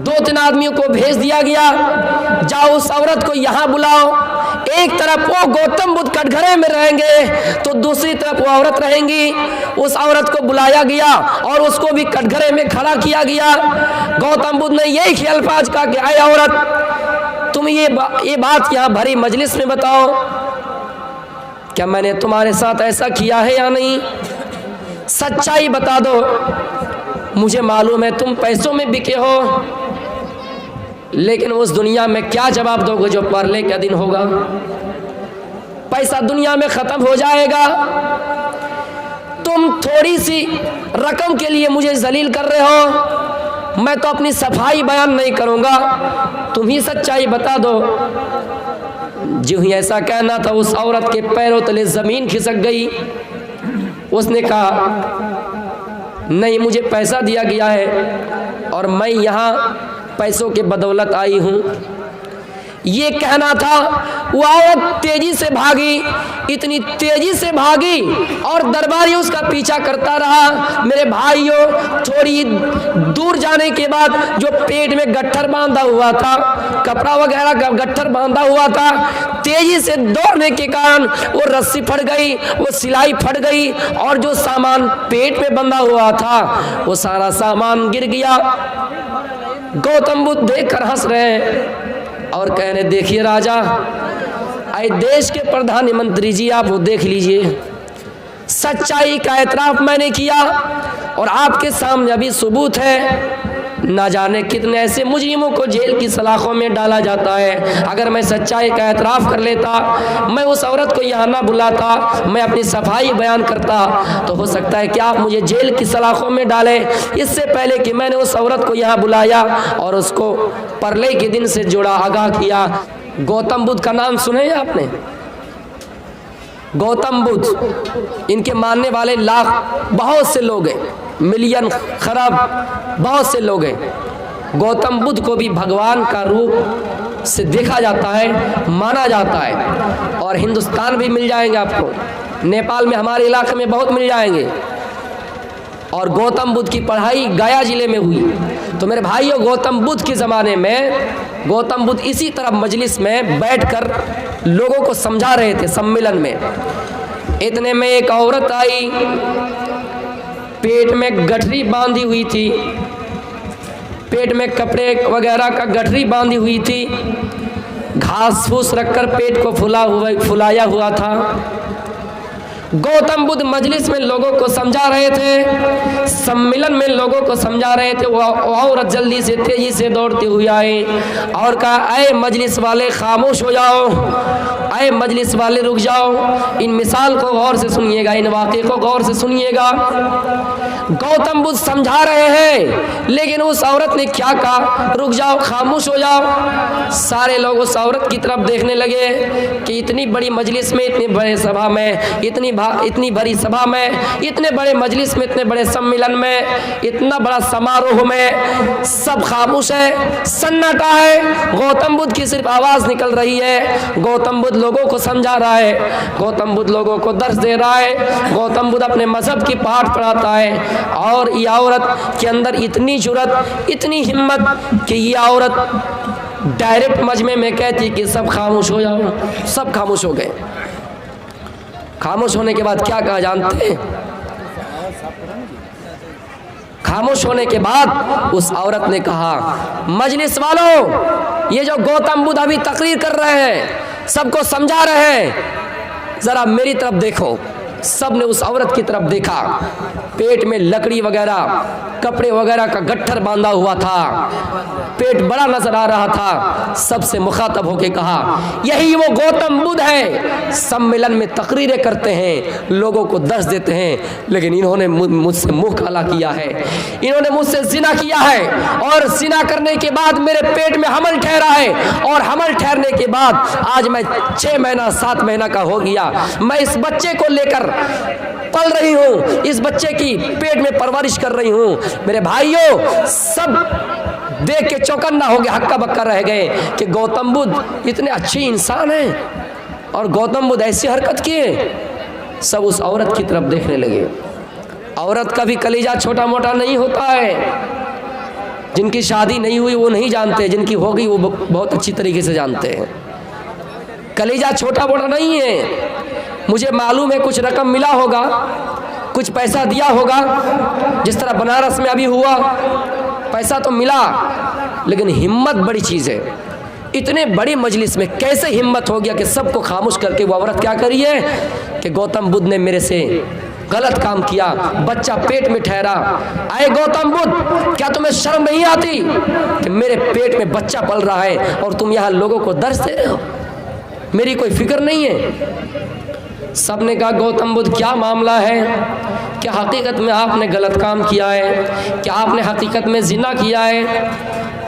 2-3 आदमियों को भेज दिया गया, जाओ उस औरत को यहाँ बुलाओ। एक तरफ वो गौतम बुद्ध कटघरे में रहेंगे तो दूसरी तरफ वो औरत रहेंगी। उस औरत को बुलाया गया और उसको भी कटघरे में खड़ा किया गया। गौतम बुद्ध ने यही ख्याल पाज कहा कि आए औरत, तुम ये बात यहाँ भरी मजलिस में बताओ, क्या मैंने तुम्हारे साथ ऐसा किया है या नहीं? सच्चाई बता दो। मुझे मालूम है तुम पैसों में बिके हो, लेकिन उस दुनिया में क्या जवाब दोगे जो परले का दिन होगा? पैसा दुनिया में खत्म हो जाएगा। तुम थोड़ी सी रकम के लिए मुझे जलील कर रहे हो। मैं तो अपनी सफाई बयान नहीं करूंगा, तुम ही सच्चाई बता दो। जो ही ऐसा कहना था, उस औरत के पैरों तले जमीन खिसक गई। उसने कहा, नहीं, मुझे पैसा दिया गया है और मैं यहाँ पैसों के बदौलत आई हूँ। ये कहना था, वो औरत तेजी से भागी, इतनी तेजी से भागी और दरबारी उसका पीछा करता रहा। मेरे भाइयों, थोड़ी दूर जाने के बाद जो पेट में गट्ठर बांधा हुआ था, कपड़ा वगैरह का गट्ठर बांधा हुआ था, तेजी से दौड़ने के कारण वो रस्सी फट गई, वो सिलाई फट गई और जो सामान पेट में बंधा हुआ था वो सारा सामान गिर गया। गौतम बुद्ध देखकर हंस रहे हैं और कहने, देखिए राजा, आए देश के प्रधानमंत्री जी, आप वो देख लीजिए, सच्चाई का एतराफ मैंने किया और आपके सामने अभी सबूत है। ना जाने कितने ऐसे मुजरिमों को जेल की सलाखों में डाला जाता है। अगर मैं सच्चाई का एतराफ़ कर लेता, मैं उस औरत को यहाँ ना बुलाता, मैं अपनी सफाई बयान करता, तो हो सकता है कि आप मुझे जेल की सलाखों में डालें। इससे पहले कि मैंने उस औरत को यहाँ बुलाया और उसको परले के दिन से जुड़ा, आगाह किया। गौतम बुद्ध का नाम सुने आपने? गौतम बुद्ध, इनके मानने वाले लाख, बहुत से लोग हैं, मिलियन, खरब, बहुत से लोग हैं। गौतम बुद्ध को भी भगवान का रूप से देखा जाता है, माना जाता है। और हिंदुस्तान भी मिल जाएंगे आपको, नेपाल में, हमारे इलाके में बहुत मिल जाएंगे। और गौतम बुद्ध की पढ़ाई गया जिले में हुई। तो मेरे भाइयों, गौतम बुद्ध के ज़माने में गौतम बुद्ध इसी तरह मजलिस में बैठकर लोगों को समझा रहे थे सम्मेलन में। इतने में एक औरत आई, पेट में गठरी बांधी हुई थी, पेट में कपड़े वगैरह का गठरी बांधी हुई थी, घास फूस रखकर पेट को फुलाया हुआ था। गौतम बुद्ध मजलिस में लोगों को समझा रहे थे, सम्मेलन में लोगों को समझा रहे थे। वो औरत जल्दी से तेजी से दौड़ती हुई आई और कहा, अय मजलिस वाले खामोश हो जाओ, अय मजलिस वाले रुक जाओ, इन मिसाल को गौर से सुनिएगा, इन वाक़े को गौर से सुनिएगा। गौतम बुद्ध समझा रहे हैं, लेकिन उस औरत ने क्या कहा, रुक जाओ, खामोश हो जाओ। सारे लोग उस औरत की तरफ देखने लगे कि इतनी बड़ी मजलिस में, इतनी बड़े सभा में, इतनी बड़ी सभा में, इतने बड़े मजलिस में, इतने बड़े सम्मेलन में, इतना बड़ा समारोह में सब खामोश है, सन्नाटा है। गौतम बुद्ध की सिर्फ आवाज़ निकल रही है। गौतम बुद्ध लोगों को समझा रहा है, गौतम बुद्ध लोगों को दर्श दे रहा है, गौतम बुद्ध अपने मजहब की पाठ पढ़ाता है। और ये औरत के अंदर इतनी जुर्रत, इतनी हिम्मत कि ये औरत डायरेक्ट मजमे में कहती कि सब खामोश हो जाओ। सब खामोश हो गए। खामोश होने के बाद क्या कहा जानते हैं? खामोश होने के बाद उस औरत ने कहा, मजलिस वालों, ये जो गौतम बुद्ध अभी तकरीर कर रहे हैं, सबको समझा रहे हैं, जरा मेरी तरफ देखो। सब ने उस औरत की तरफ देखा। पेट में लकड़ी वगैरह, कपड़े वगैरह का गट्ठर बांधा हुआ था, पेट बड़ा नजर आ रहा था। सबसे मुखातब होके कहा, यही वो गौतम बुद्ध है, सम्मेलन में तकरीरें करते हैं, लोगों को दर्श देते हैं, लेकिन इन्होंने मुझसे मुंह काला किया है, इन्होंने मुझसे जिना किया है और जिना करने के बाद मेरे पेट में हमल ठहरा है और हमल ठहरने के बाद आज मैं 6 महीना 7 महीना का हो गया। मैं इस बच्चे को लेकर पल रही हूँ, इस बच्चे की पेट में परवरिश कर रही हूँ। मेरे भाइयों, सब देख के चौकन्ना हो गए, हक्का बक्का रह गए कि गौतम बुद्ध इतने अच्छे इंसान हैं और गौतम बुद्ध ऐसी हरकत किए। सब उस औरत की तरफ देखने लगे। औरत का भी कलीजा छोटा मोटा नहीं होता है। जिनकी शादी नहीं हुई वो नहीं जानते, जिनकी हो गई वो बहुत अच्छी तरीके से जानते हैं। कलेजा छोटा बड़ा नहीं है। मुझे मालूम है कुछ रकम मिला होगा, कुछ पैसा दिया होगा, जिस तरह बनारस में अभी हुआ, पैसा तो मिला, लेकिन हिम्मत बड़ी चीज़ है। इतने बड़ी मजलिस में कैसे हिम्मत हो गया कि सबको खामोश करके वो औरत क्या करी है कि गौतम बुद्ध ने मेरे से गलत काम किया, बच्चा पेट में ठहरा। आए गौतम बुद्ध, क्या तुम्हें शर्म नहीं आती कि मेरे पेट में बच्चा पल रहा है और तुम यहाँ लोगों को दर्श दे रहे हो? मेरी कोई फिक्र नहीं है। सबने कहा गौतम बुद्ध क्या मामला है, क्या हकीकत में आपने गलत काम किया है, क्या आपने हकीकत में जिना किया है?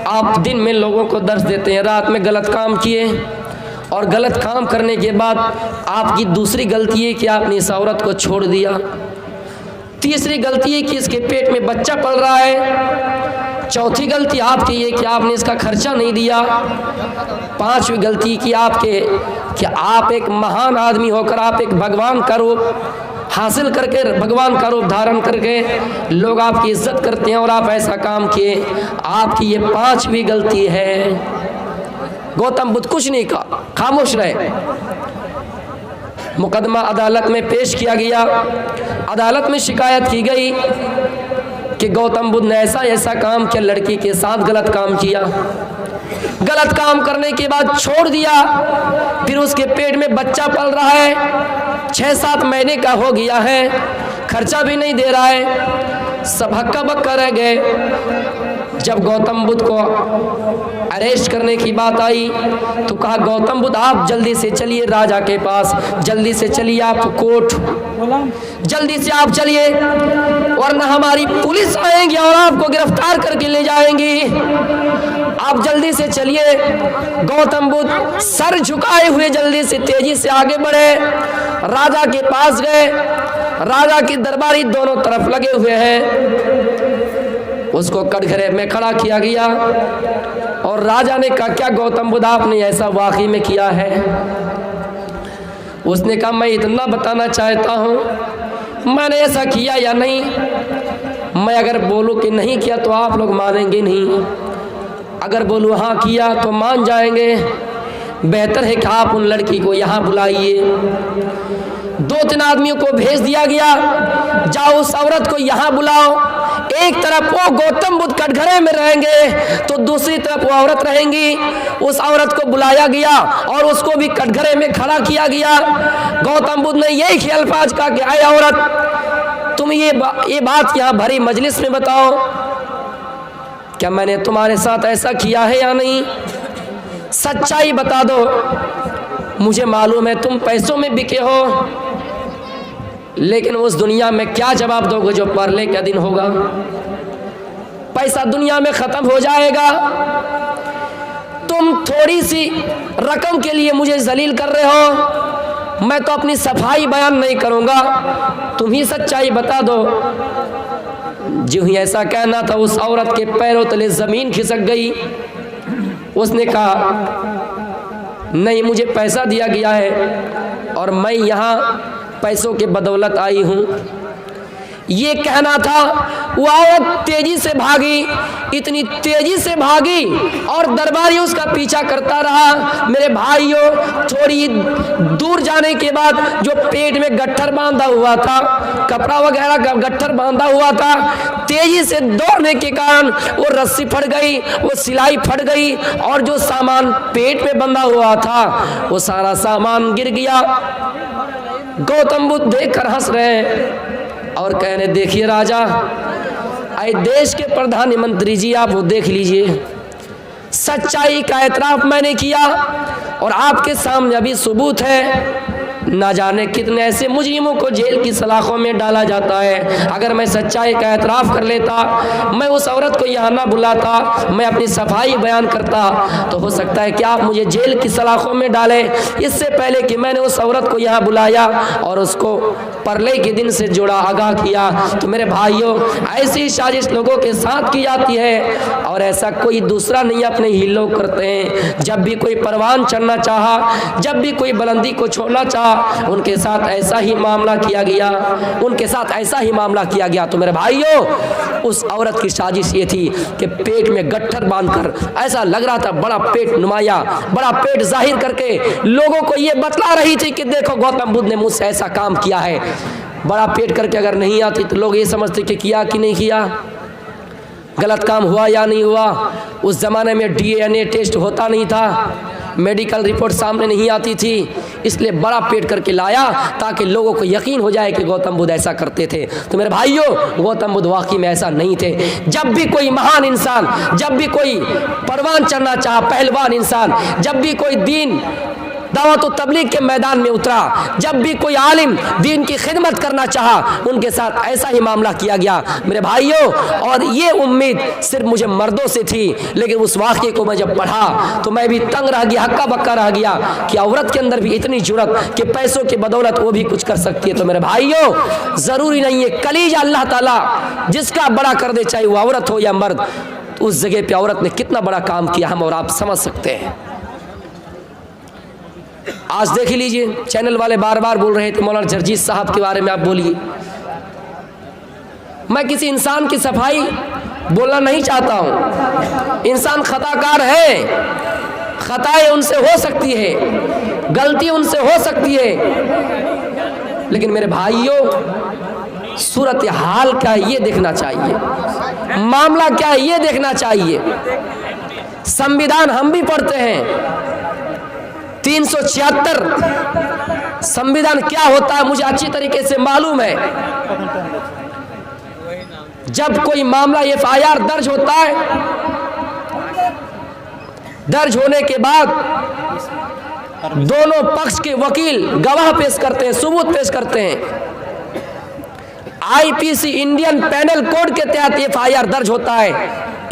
आप दिन में लोगों को दर्श देते हैं, रात में गलत काम किए, और गलत काम करने के बाद आपकी दूसरी गलती है कि आपने इस औरत को छोड़ दिया। तीसरी गलती है कि इसके पेट में बच्चा पल रहा है। चौथी गलती आपकी है कि आपने इसका खर्चा नहीं दिया। पांचवी गलती कि आप एक महान आदमी होकर आप एक भगवान का रूप हासिल करके, भगवान का रूप धारण करके लोग आपकी इज्जत करते हैं और आप ऐसा काम किए। आपकी ये पांचवी गलती है। गौतम बुद्ध कुछ नहीं कहा, खामोश रहे। मुकदमा अदालत में पेश किया गया। अदालत में शिकायत की गई कि गौतम बुद्ध ने ऐसा ऐसा काम किया, लड़की के साथ गलत काम किया। गलत काम करने के बाद छोड़ दिया, फिर उसके पेट में बच्चा पल रहा है, 6-7 महीने का हो गया है, खर्चा भी नहीं दे रहा है। सब हक्का बक्का रह गए। जब गौतम बुद्ध को अरेस्ट करने की बात आई तो कहा गौतम बुद्ध आप जल्दी से चलिए राजा के पास, जल्दी से चलिए आप कोर्ट, जल्दी से आप चलिए वरना हमारी पुलिस आएगी और आपको गिरफ्तार करके ले जाएंगी। आप जल्दी से चलिए। गौतम बुद्ध सर झुकाए हुए जल्दी से तेजी से आगे बढ़े, राजा के पास गए। राजा के दरबारी दोनों तरफ लगे हुए हैं। उसको कटघरे में खड़ा किया गया और राजा ने कहा क्या गौतम बुद्ध आपने ऐसा वाकई में किया है? उसने कहा मैं इतना बताना चाहता हूँ मैंने ऐसा किया या नहीं। मैं अगर बोलूँ कि नहीं किया तो आप लोग मानेंगे नहीं, अगर बोलूँ हाँ किया तो मान जाएंगे। बेहतर है कि आप उन लड़की को यहाँ बुलाइए। 2-3 आदमियों को भेज दिया गया, जाओ उस औरत को यहाँ बुलाओ। एक तरफ वो गौतम बुद्ध कटघरे में रहेंगे तो दूसरी तरफ वो औरत रहेंगी। उस औरत को बुलाया गया और उसको भी कटघरे में खड़ा किया गया। गौतम बुद्ध ने यही अल्फाज कहा कि आए औरत, तुम ये बात यहाँ भरी मजलिस में बताओ, क्या मैंने तुम्हारे साथ ऐसा किया है या नहीं? सच्चाई बता दो। मुझे मालूम है तुम पैसों में बिके हो, लेकिन उस दुनिया में क्या जवाब दोगे जो परले का दिन होगा? पैसा दुनिया में खत्म हो जाएगा। तुम थोड़ी सी रकम के लिए मुझे जलील कर रहे हो। मैं तो अपनी सफाई बयान नहीं करूंगा, तुम ही सच्चाई बता दो। जो ही ऐसा कहना था उस औरत के पैरों तले जमीन खिसक गई। उसने कहा नहीं, मुझे पैसा दिया गया है और मैं यहाँ पैसों के बदौलत आई हूँ। ये कहना था। वो औरत तेजी से भागी, इतनी तेजी से भागी और दरबारी उसका पीछा करता रहा। मेरे भाइयों, थोड़ी दूर जाने के बाद जो पेट में गट्ठर बांधा हुआ था, कपड़ा वगैरह का गट्ठर बांधा हुआ था, तेजी से दौड़ने के कारण वो रस्सी फट गई, वो सिलाई फट गई और जो सामान पेट में बंधा हुआ था वो सारा सामान गिर गया। गौतम बुद्ध देखकर हंस रहे हैं और कहने देखिए राजा, आए देश के प्रधानमंत्री जी, आप वो देख लीजिए, सच्चाई का एतराफ मैंने किया और आपके सामने अभी सबूत है। ना जाने कितने ऐसे मुजरिमों को जेल की सलाखों में डाला जाता है। अगर मैं सच्चाई का एतराफ़ कर लेता, मैं उस औरत को यहाँ ना बुलाता, मैं अपनी सफाई बयान करता, तो हो सकता है कि आप मुझे जेल की सलाखों में डालें। इससे पहले कि मैंने उस औरत को यहाँ बुलाया और उसको परले के दिन से जोड़ा, आगाह किया। तो मेरे भाइयों, ऐसी साजिश लोगों के साथ की जाती है और ऐसा कोई दूसरा नहीं अपने ही लोग करते हैं। जब भी कोई परवान चढ़ना चाहा, जब भी कोई बुलंदी को छोड़ना चाहा, उनके साथ ऐसा ही मामला किया गया, उनके साथ ऐसा ही मामला किया गया। तो मेरे भाइयों, उस औरत की साजिश ये थी कि पेट में गट्ठर बांधकर, ऐसा लग रहा था बड़ा पेट नुमाया, बड़ा पेट जाहिर करके लोगों को ये बतला रही थी कि देखो गौतम बुद्ध ने मुझसे ऐसा काम किया है। बड़ा पेट करके अगर नहीं आती तो लोग ये समझते कि किया कि नहीं किया, गलत काम हुआ या नहीं हुआ। उस ज़माने में DNA टेस्ट होता नहीं था, मेडिकल रिपोर्ट सामने नहीं आती थी, इसलिए बड़ा पेट करके लाया ताकि लोगों को यकीन हो जाए कि गौतम बुद्ध ऐसा करते थे। तो मेरे भाइयों, गौतम बुद्ध वाकई में ऐसा नहीं थे। जब भी कोई महान इंसान, जब भी कोई परवान चढ़ना चाहा, पहलवान इंसान, जब भी कोई दीन दावत व तबलीग के मैदान में उतरा, जब भी कोई आलिम दीन की खिदमत करना चाहा, उनके साथ ऐसा ही मामला किया गया मेरे भाइयों। और ये उम्मीद सिर्फ मुझे मर्दों से थी, लेकिन उस वाक़े को मैं जब पढ़ा तो मैं भी तंग रह गया, हक्का बक्का रह गया कि औरत के अंदर भी इतनी जुर्रत कि पैसों की बदौलत वो भी कुछ कर सकती है। तो मेरे भाइयों, ज़रूरी नहीं है कलीजा अल्लाह ताला जिसका बड़ा कर दे, चाहे वो औरत हो या मर्द। उस जगह पे औरत ने कितना बड़ा काम किया हम और आप समझ सकते हैं। आज देख लीजिए, चैनल वाले बार बार बोल रहे थे मौलाना जर्जीस साहब के बारे में आप बोलिए। मैं किसी इंसान की सफाई बोलना नहीं चाहता हूँ, इंसान खताकार है, खताएं उनसे हो सकती है, गलती उनसे हो सकती है, लेकिन मेरे भाइयों, सूरत हाल क्या है ये देखना चाहिए, मामला क्या है ये देखना चाहिए। संविधान हम भी पढ़ते हैं, 376 संविधान क्या होता है मुझे अच्छी तरीके से मालूम है। जब कोई मामला FIR दर्ज होता है, दर्ज होने के बाद दोनों पक्ष के वकील गवाह पेश करते हैं, सबूत पेश करते हैं। IPC इंडियन पैनल कोड के तहत FIR दर्ज होता है,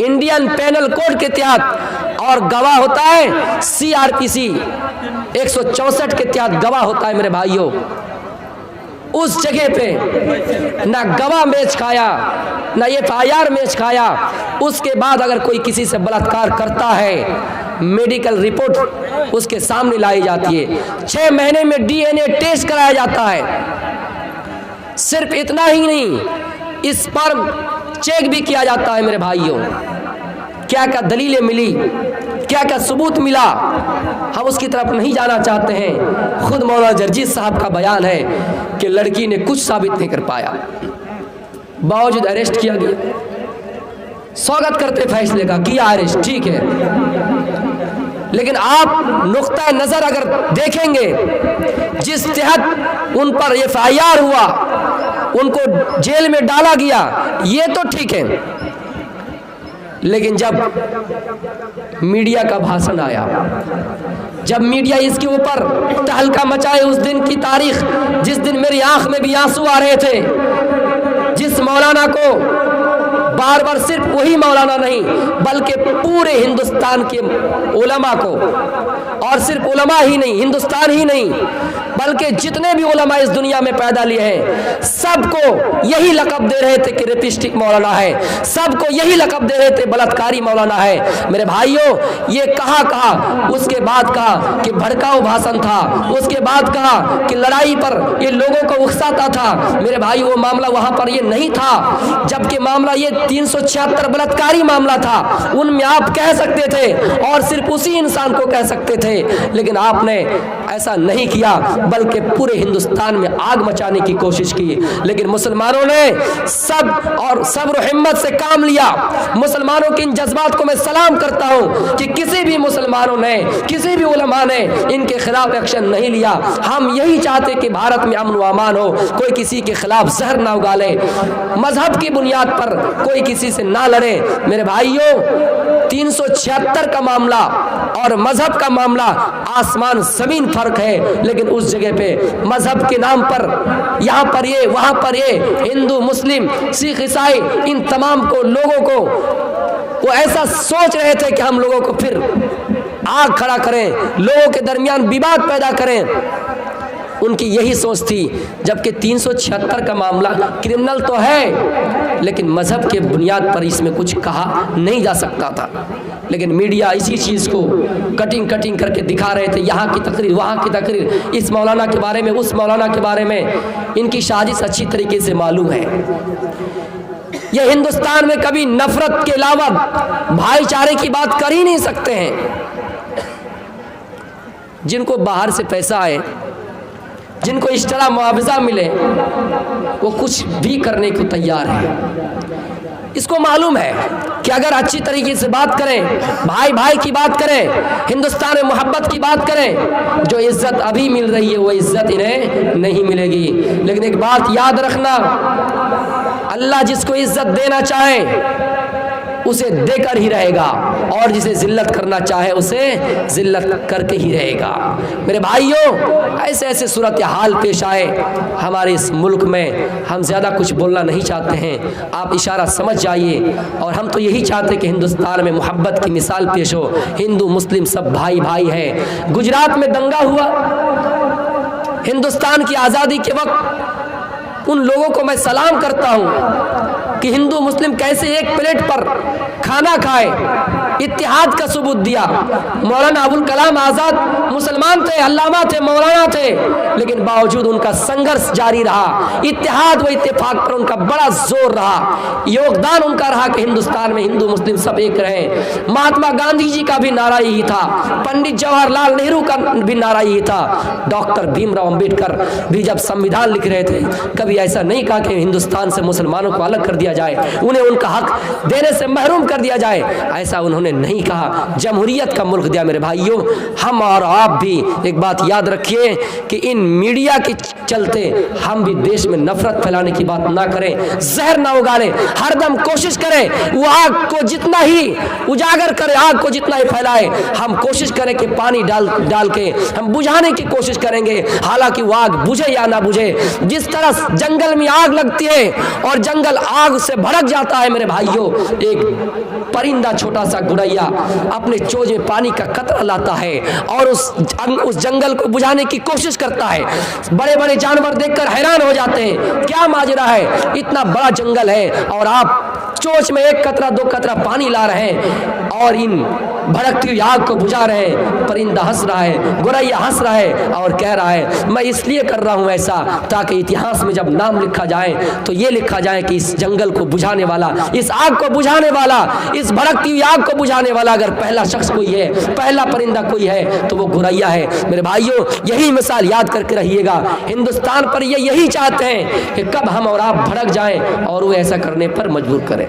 इंडियन पैनल कोड के तहत, और गवाह होता है CRPC 164 के तहत गवाह होता है मेरे भाइयों। उस जगह पे ना गवाह मैच खाया, ना FIR मैच खाया। उसके बाद अगर कोई किसी से बलात्कार करता है, मेडिकल रिपोर्ट उसके सामने लाई जाती है, 6 महीने में DNA टेस्ट कराया जाता है। सिर्फ इतना ही नहीं, इस पर चेक भी किया जाता है मेरे भाइयों। क्या क्या दलीलें मिली, क्या क्या सबूत मिला, हम उसकी तरफ नहीं जाना चाहते हैं। खुद मौलाना जर्जीस साहब का बयान है कि लड़की ने कुछ साबित नहीं कर पाया, बावजूद अरेस्ट किया गया। स्वागत करते फैसले का, किया अरेस्ट, ठीक है, लेकिन आप नुक्ता नजर अगर देखेंगे, जिस तहत उन पर FIR हुआ, उनको जेल में डाला गया, ये तो ठीक है, लेकिन जब मीडिया का भाषण आया, जब मीडिया इसके ऊपर तहलका मचाए, उस दिन की तारीख जिस दिन मेरी आंख में भी आंसू आ रहे थे, जिस मौलाना को बार बार, सिर्फ वही मौलाना नहीं बल्कि पूरे हिंदुस्तान के उलमा को, और सिर्फ उलमा ही नहीं, हिंदुस्तान ही नहीं बल्कि जितने भी उलमा इस दुनिया में पैदा लिए हैं, सबको यही लक़ब दे रहे थे कि रेपिस्टिक मौलाना है, सबको यही लक़ब दे रहे थे बलात्कारी मौलाना है। मेरे भाइयों, ये कहा उसके बाद कहा कि भड़काऊ भाषण था, उसके बाद कहा कि लड़ाई पर ये लोगों को उकसाता था। मेरे भाई, वो मामला वहां पर ये नहीं था, जबकि मामला ये 376 बलात्कारी मामला था। उनमें आप कह सकते थे और सिर्फ उसी इंसान को कह सकते थे, लेकिन आपने ऐसा नहीं किया, बल्कि पूरे हिंदुस्तान में आग मचाने की कोशिश की। लेकिन मुसलमानों ने सब्र हिम्मत से काम लिया। मुसलमानों के इन जज्बात को मैं सलाम करता हूं कि किसी भी मुसलमानों ने, किसी भी उलमा ने इनके खिलाफ एक्शन नहीं लिया। हम यही चाहते कि भारत में अमन व अमान हो, कोई किसी के खिलाफ जहर ना उगाले, मजहब की बुनियाद पर कोई किसी से ना लड़े। मेरे भाइयों, 376 का मामला और मजहब का मामला आसमान जमीन फर्क है, लेकिन उस जगह पे मजहब के नाम पर यहाँ पर ये, वहाँ पर ये, हिंदू मुस्लिम सिख ईसाई, इन तमाम को लोगों को वो ऐसा सोच रहे थे कि हम लोगों को फिर आग खड़ा करें, लोगों के दरमियान विवाद पैदा करें। उनकी यही सोच थी, जबकि 376 का मामला क्रिमिनल तो है, लेकिन मजहब के बुनियाद पर इसमें कुछ कहा नहीं जा सकता था। लेकिन मीडिया इसी चीज़ को कटिंग करके दिखा रहे थे, यहाँ की तकरीर, वहाँ की तकरीर, इस मौलाना के बारे में, उस मौलाना के बारे में। इनकी साजिश अच्छी तरीके से मालूम है। ये हिंदुस्तान में कभी नफरत के अलावा भाईचारे की बात कर ही नहीं सकते हैं। जिनको बाहर से पैसा आए, जिनको इस तरह मुआवजा मिले, वो कुछ भी करने को तैयार है। इसको मालूम है कि अगर अच्छी तरीके से बात करें, भाई भाई की बात करें, हिंदुस्तान में मोहब्बत की बात करें, जो इज्जत अभी मिल रही है वो इज्जत इन्हें नहीं मिलेगी। लेकिन एक बात याद रखना, अल्लाह जिसको इज्जत देना चाहे उसे देकर ही रहेगा, और जिसे जिल्लत करना चाहे उसे जिल्लत करके ही रहेगा। मेरे भाइयों, ऐसे ऐसे सूरत हाल पेश आए हमारे इस मुल्क में, हम ज़्यादा कुछ बोलना नहीं चाहते हैं, आप इशारा समझ जाइए। और हम तो यही चाहते हैं कि हिंदुस्तान में मोहब्बत की मिसाल पेश हो, हिंदू मुस्लिम सब भाई भाई है। गुजरात में दंगा हुआ, हिंदुस्तान की आज़ादी के वक्त उन लोगों को मैं सलाम करता हूँ कि हिंदू मुस्लिम कैसे एक प्लेट पर खाना खाए, इत्तेहाद का सबूत दिया। मौलाना अबुल कलाम आज़ाद मुसलमान थे, अल्लामा थे, मौलाना थे, लेकिन बावजूद उनका संघर्ष जारी रहा। इत्तेहाद व इत्तेफाक पर उनका बड़ा जोर रहा, योगदान उनका रहा कि हिंदुस्तान में हिंदू मुस्लिम सब एक रहें। महात्मा गांधी जी का भी नारा यही था, पंडित जवाहरलाल नेहरू का भी नारा यही था, डॉक्टर भीमराव अंबेडकर भी जब संविधान लिख रहे थे कभी ऐसा नहीं कहा कि हिंदुस्तान से मुसलमानों को अलग कर दिया जाए, उन्हें उनका हक देने से महरूम कर दिया जाए, ऐसा उन्होंने नहीं कहा। जमहूरियत का मुल्क दिया। मेरे भाइयों, हम और आप भी एक बात याद रखिए कि इन मीडिया के चलते हम भी देश में नफरत फैलाने की बात ना करें, जहर ना उगाड़ें, हरदम कोशिश करें वो आग को जितना ही उजागर करे, आग को जितना ही फैलाए, हम कोशिश करें कि पानी डाल के हम बुझाने की कोशिश करेंगे। हालांकि वो आग बुझे या ना बुझे, जिस तरह जंगल में आग लगती है और जंगल आग से भड़क जाता है, मेरे भाइयों, एक परिंदा छोटा सा गुड़ैया अपने चोंच में पानी का कतरा लाता है और उस जंगल को बुझाने की कोशिश करता है। बड़े बड़े जानवर देखकर हैरान हो जाते हैं, क्या माजरा है, इतना बड़ा जंगल है और आप चोंच में एक कतरा दो कतरा पानी ला रहे हैं और इन भड़कती हुई आग को बुझा रहे हैं। परिंदा हंस रहा है, गोरैया हंस रहा है और कह रहा है मैं इसलिए कर रहा हूं ऐसा ताकि इतिहास में जब नाम लिखा जाए तो ये लिखा जाए कि इस जंगल को बुझाने वाला, इस आग को बुझाने वाला, इस भड़कती हुई आग को बुझाने वाला अगर पहला शख्स कोई है, पहला परिंदा कोई है तो वो गोरैया है। मेरे भाइयों, यही मिसाल याद करके रहिएगा। हिंदुस्तान पर ये यही चाहते हैं कि कब हम और आप भड़क जाएं और वो ऐसा करने पर मजबूर करें।